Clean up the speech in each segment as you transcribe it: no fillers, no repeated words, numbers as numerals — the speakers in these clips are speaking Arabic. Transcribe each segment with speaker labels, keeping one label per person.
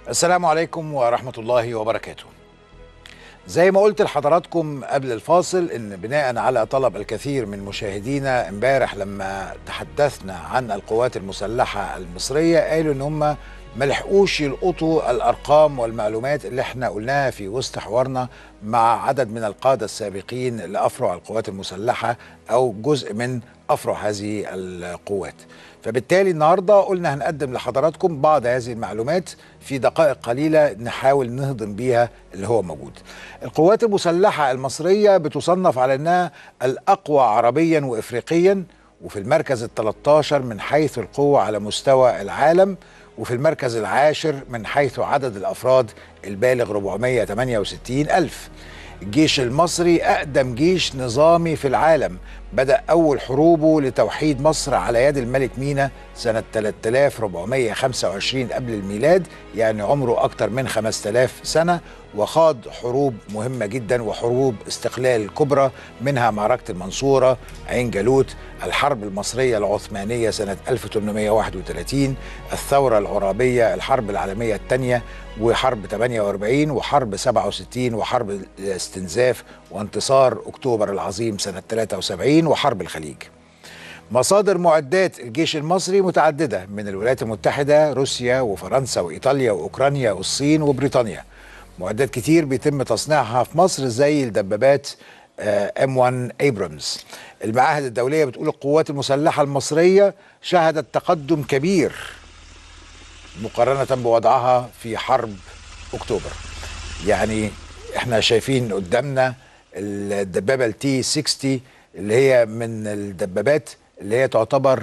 Speaker 1: السلام عليكم ورحمة الله وبركاته. زي ما قلت لحضراتكم قبل الفاصل ان بناء على طلب الكثير من مشاهدينا امبارح لما تحدثنا عن القوات المسلحة المصرية، قالوا ان هم ملحقوش يلقطوا الارقام والمعلومات اللي احنا قلناها في وسط حوارنا مع عدد من القادة السابقين لافرع القوات المسلحة او جزء من افرع هذه القوات. فبالتالي النهارده قلنا هنقدم لحضراتكم بعض هذه المعلومات في دقائق قليله نحاول نهضم بيها اللي هو موجود. القوات المسلحه المصريه بتصنف على انها الاقوى عربيا وافريقيا، وفي المركز ال 13 من حيث القوه على مستوى العالم، وفي المركز العاشر من حيث عدد الافراد البالغ 468 ألف. الجيش المصري أقدم جيش نظامي في العالم، بدأ أول حروبه لتوحيد مصر على يد الملك مينا سنة 3425 قبل الميلاد، يعني عمره أكتر من 5000 سنة، وخاض حروب مهمة جدا وحروب استقلال كبرى، منها معركة المنصورة، عين جالوت، الحرب المصرية العثمانية سنة 1831، الثورة العرابية، الحرب العالمية الثانية، وحرب 48 وحرب 67 وحرب الاستنزاف وانتصار أكتوبر العظيم سنة 73 وحرب الخليج. مصادر معدات الجيش المصري متعددة من الولايات المتحدة، روسيا وفرنسا وإيطاليا وأوكرانيا والصين وبريطانيا. معدات كتير بيتم تصنيعها في مصر زي الدبابات M1 أيبرامز. المعاهد الدولية بتقول القوات المسلحة المصرية شهدت تقدم كبير مقارنة بوضعها في حرب أكتوبر. يعني احنا شايفين قدامنا الدبابة التي 60 اللي هي من الدبابات اللي هي تعتبر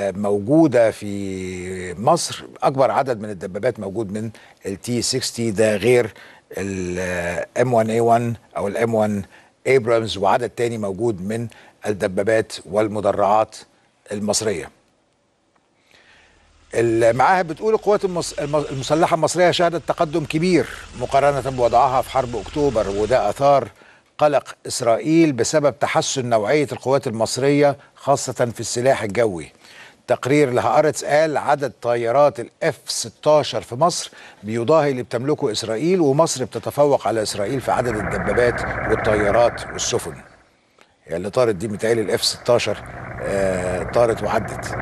Speaker 1: موجودة في مصر. أكبر عدد من الدبابات موجود من التي 60 ده، غير الام 1 اي 1 أو الام 1 أيبرامز، وعدد تاني موجود من الدبابات والمدرعات المصرية. المعاهد بتقول القوات المسلحة المصرية شهدت تقدم كبير مقارنة بوضعها في حرب أكتوبر، وده أثار قلق إسرائيل بسبب تحسن نوعية القوات المصرية خاصة في السلاح الجوي. تقرير لهآرتس قال عدد طيارات الاف 16 في مصر بيضاهي اللي بتملكه إسرائيل، ومصر بتتفوق على إسرائيل في عدد الدبابات والطيارات والسفن. يعني اللي طارت دي متهيألي الاف 16 طارت وعدت.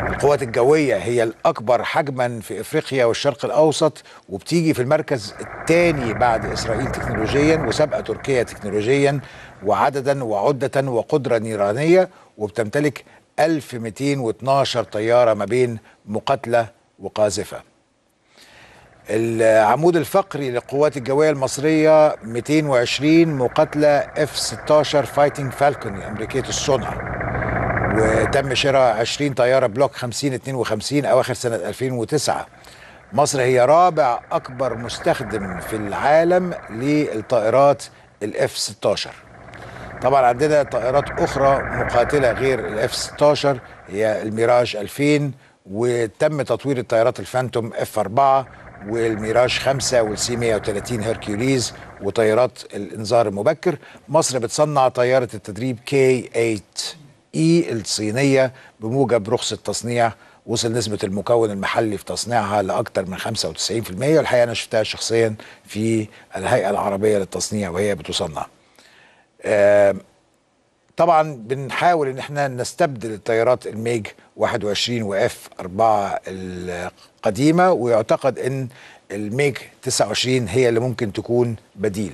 Speaker 1: القوات الجوية هي الأكبر حجما في إفريقيا والشرق الأوسط، وبتيجي في المركز الثاني بعد إسرائيل تكنولوجيا، وسابقة تركيا تكنولوجيا وعددا وعدة وقدرة نيرانية، وبتمتلك 1212 طيارة ما بين مقاتلة وقاذفة. العمود الفقري للقوات الجوية المصرية 220 مقاتلة اف 16 فايتنج فالكون الأمريكية الصنع، وتم شراء 20 طيارة بلوك 50-52 أواخر سنة 2009. مصر هي رابع أكبر مستخدم في العالم للطائرات الاف 16. طبعا عندنا طائرات أخرى مقاتلة غير الاف 16 هي الميراج 2000، وتم تطوير الطيارات الفانتوم اف 4 والميراج 5 والسي 130 هيركيوليز وطيارات الإنذار المبكر. مصر بتصنع طيارة التدريب كي 8 اي الصينية بموجب رخصة تصنيع، وصل نسبة المكون المحلي في تصنيعها لأكثر من 95%، والحقيقة أنا شفتها شخصيا في الهيئة العربية للتصنيع وهي بتصنع. طبعا بنحاول ان احنا نستبدل الطيارات الميج 21 واف 4 القديمة، ويعتقد ان الميج 29 هي اللي ممكن تكون بديل.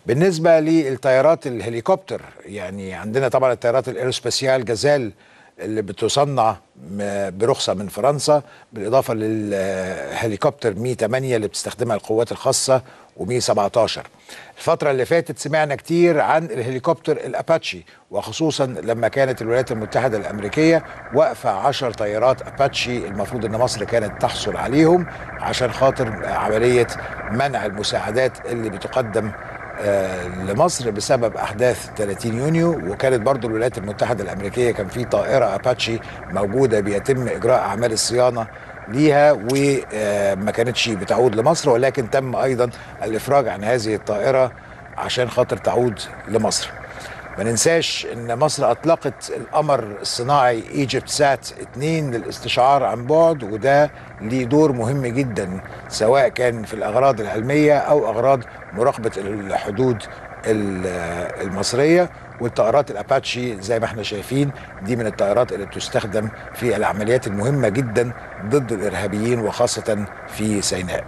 Speaker 1: بالنسبة للطيارات الهليكوبتر، يعني عندنا طبعا الطيارات الايروسباسيال جازال اللي بتصنع برخصة من فرنسا، بالإضافة للهليكوبتر مي 8 اللي بتستخدمها القوات الخاصة ومي 17. الفترة اللي فاتت سمعنا كتير عن الهليكوبتر الأباتشي، وخصوصا لما كانت الولايات المتحدة الأمريكية واقفة 10 طيارات أباتشي المفروض أن مصر كانت تحصل عليهم عشان خاطر عملية منع المساعدات اللي بتقدم لمصر بسبب أحداث 30 يونيو. وكانت برضو الولايات المتحدة الأمريكية كان في طائرة أباتشي موجودة بيتم إجراء أعمال الصيانة ليها وما كانتش بتعود لمصر، ولكن تم أيضا الإفراج عن هذه الطائرة عشان خاطر تعود لمصر. ما ننساش ان مصر اطلقت القمر الصناعي ايجيبت سات 2 للاستشعار عن بعد، وده ليه دور مهم جدا سواء كان في الاغراض العلميه او اغراض مراقبه الحدود المصريه. والطائرات الاباتشي زي ما احنا شايفين دي من الطائرات اللي بتستخدم في العمليات المهمه جدا ضد الارهابيين وخاصه في سيناء.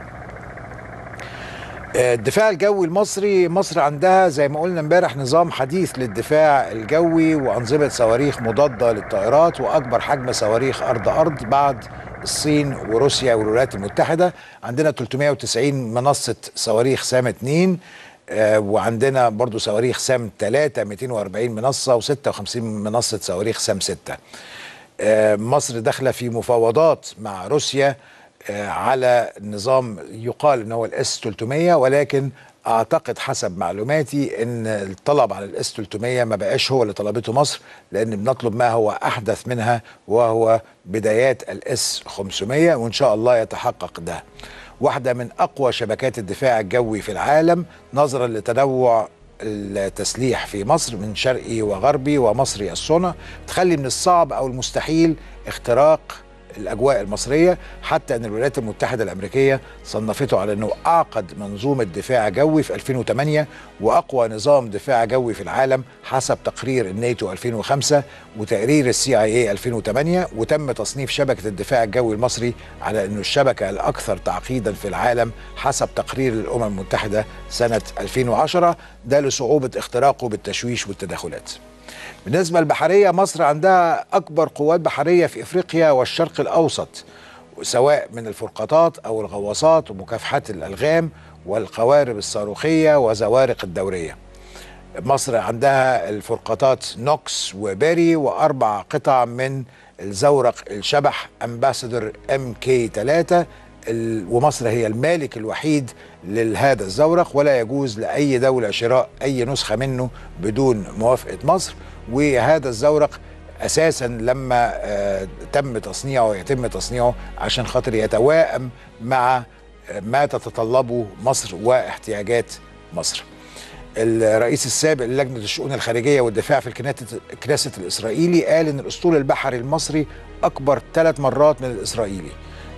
Speaker 1: الدفاع الجوي المصري، مصر عندها زي ما قلنا امبارح نظام حديث للدفاع الجوي وأنظمة صواريخ مضادة للطائرات وأكبر حجم صواريخ أرض بعد الصين وروسيا والولايات المتحدة. عندنا 390 منصة صواريخ سام 2، وعندنا برضو صواريخ سام 3 240 منصة و56 منصة صواريخ سام 6. مصر داخلة في مفاوضات مع روسيا على نظام يقال ان هو الاس 300، ولكن اعتقد حسب معلوماتي ان الطلب على الاس 300 ما بقاش هو اللي طلبته مصر، لان بنطلب ما هو احدث منها وهو بدايات الاس 500، وان شاء الله يتحقق ده. واحدة من اقوى شبكات الدفاع الجوي في العالم نظرا لتنوع التسليح في مصر من شرقي وغربي ومصري الصنع، تخلي من الصعب او المستحيل اختراق الاجواء المصريه، حتى ان الولايات المتحده الامريكيه صنفته على انه اعقد منظومه دفاع جوي في 2008 واقوى نظام دفاع جوي في العالم حسب تقرير الناتو 2005 وتقرير CIA 2008. وتم تصنيف شبكه الدفاع الجوي المصري على انه الشبكه الاكثر تعقيدا في العالم حسب تقرير الامم المتحده سنه 2010، ده لصعوبه اختراقه بالتشويش والتدخلات. بالنسبة للبحرية، مصر عندها أكبر قوات بحرية في إفريقيا والشرق الأوسط، سواء من الفرقاطات أو الغواصات ومكافحات الألغام والقوارب الصاروخية وزوارق الدورية. مصر عندها الفرقاطات نوكس وبيري وأربع قطع من الزورق الشبح أمباسادور MK3، ومصر هي المالك الوحيد لهذا الزورق، ولا يجوز لأي دولة شراء أي نسخة منه بدون موافقة مصر. وهذا الزورق أساسا لما تم تصنيعه يتم تصنيعه عشان خاطر يتوائم مع ما تتطلبه مصر واحتياجات مصر. الرئيس السابق للجنة الشؤون الخارجية والدفاع في الكنيست الإسرائيلي قال إن الأسطول البحري المصري أكبر 3 مرات من الإسرائيلي،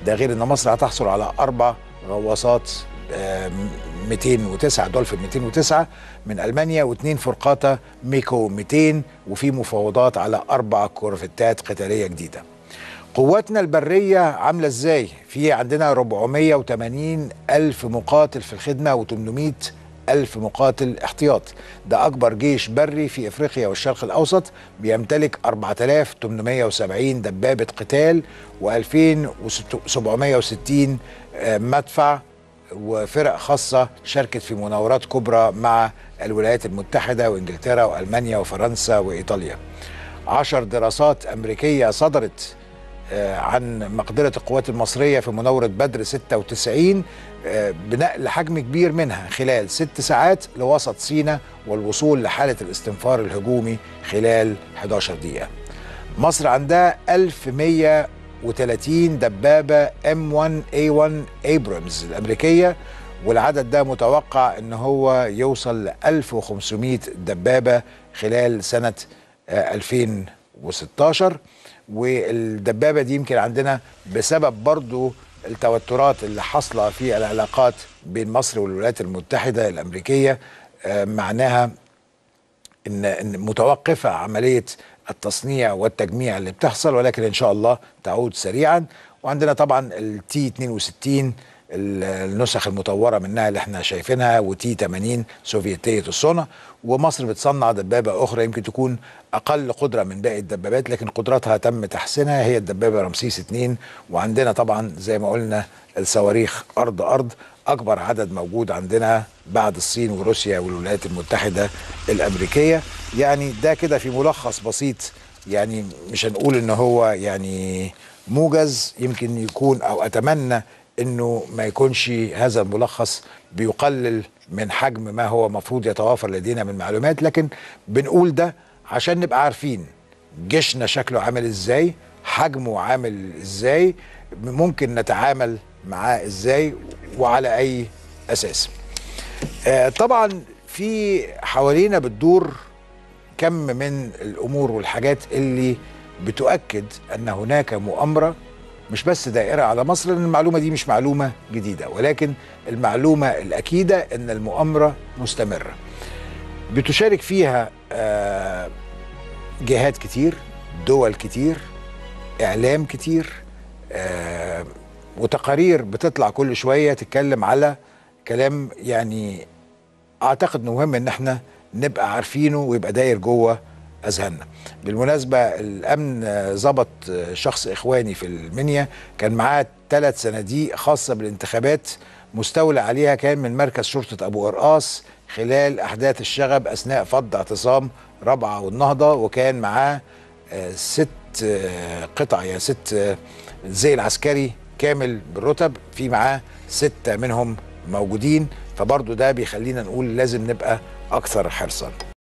Speaker 1: ده غير ان مصر هتحصل على 4 غواصات 209 دولفين 209 من المانيا و2 فرقاطه ميكو 200، وفي مفاوضات على 4 كورفتات قتاليه جديده. قواتنا البريه عامله ازاي؟ في عندنا 480 الف مقاتل في الخدمه و800 ألف مقاتل احتياط، ده أكبر جيش بري في إفريقيا والشرق الأوسط، بيمتلك 4870 دبابة قتال و2760 مدفع وفرق خاصة شاركت في مناورات كبرى مع الولايات المتحدة وإنجلترا وألمانيا وفرنسا وإيطاليا. 10 دراسات أمريكية صدرت عن مقدرة القوات المصرية في مناورة بدر 96 بنقل حجم كبير منها خلال 6 ساعات لوسط سيناء والوصول لحالة الاستنفار الهجومي خلال 11 دقيقة. مصر عندها 1130 دبابة M1A1 Abrams الأمريكية، والعدد ده متوقع ان هو يوصل ل 1500 دبابة خلال سنة 2016. والدبابة دي يمكن عندنا بسبب برضو التوترات اللي حاصلة في العلاقات بين مصر والولايات المتحدة الأمريكية، معناها إن متوقفة عملية التصنيع والتجميع اللي بتحصل، ولكن إن شاء الله تعود سريعا. وعندنا طبعا التي 62 النسخ المطورة منها اللي احنا شايفينها، وتي 80 سوفيتية الصنع. ومصر بتصنع دبابة أخرى يمكن تكون أقل قدرة من باقي الدبابات لكن قدراتها تم تحسينها، هي الدبابة رمسيس 2. وعندنا طبعا زي ما قلنا الصواريخ أرض أكبر عدد موجود عندنا بعد الصين وروسيا والولايات المتحدة الأمريكية. يعني ده كده في ملخص بسيط، يعني مش هنقول إن هو يعني موجز، يمكن يكون أو أتمنى انه ما يكونش هذا الملخص بيقلل من حجم ما هو مفروض يتوافر لدينا من معلومات، لكن بنقول ده عشان نبقى عارفين جيشنا شكله عامل ازاي، حجمه عامل ازاي، ممكن نتعامل معاه ازاي وعلى اي اساس. طبعا في حوالينا بتدور كم من الامور والحاجات اللي بتؤكد ان هناك مؤامره مش بس دائره على مصر، لان المعلومه دي مش معلومه جديده، ولكن المعلومه الاكيده ان المؤامره مستمره. بتشارك فيها جهات كتير، دول كتير، اعلام كتير، وتقارير بتطلع كل شويه تتكلم على كلام يعني اعتقد انه مهم ان احنا نبقى عارفينه ويبقى داير جوه اذهاننا. بالمناسبه الامن ضبط شخص اخواني في المنيا كان معاه 3 صناديق خاصه بالانتخابات مستولى عليها، كان من مركز شرطه ابو قرقاص خلال احداث الشغب اثناء فض اعتصام رابعه والنهضه، وكان معاه 6 قطع، يعني 6 زي العسكري كامل بالرتب، في معاه 6 منهم موجودين. فبرضه ده بيخلينا نقول لازم نبقى أكثر حرصا.